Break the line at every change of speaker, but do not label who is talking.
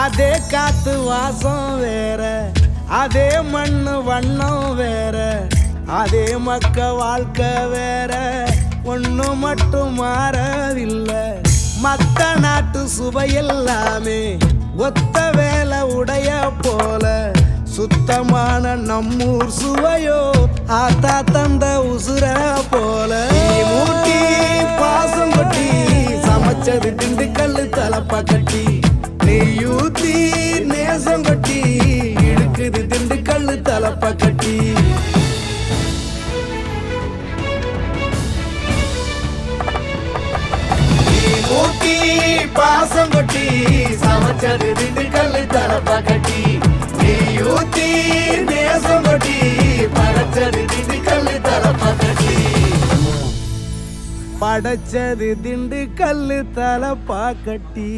அதே காத்து வாசம் வேற, அதே மண்ணு வண்ணம் வேற, அதே மக்க வாழ்க்கை வேற, ஒண்ணு மட்டும் மாறவில்லை. மத்த நாட்டு சுவையெல்லாமே ஒத்த வேலை உடைய போல, சுத்தமான நம்மூர் சுவையோ ஆத்தா தந்த உசுர போல. மூட்டி பாசம் கொட்டி சமைச்சது திண்டுக்கல் தலப்பா கட்டி, நெய்யூத்தி நேசம் கொட்டி இழுக்குது திண்டுக்கல் தலப்பா கட்டி. மூட்டி பாசம் கொட்டி சமைச்சது திண்டுக்கல் தலப்பா கட்டி, நெய்யூத்தி நேசம் கொட்டி படைச்சது திண்டுக்கல் தலப்பா கட்டி. படைச்சது திண்டுக்கல் தலப்பா கட்டி.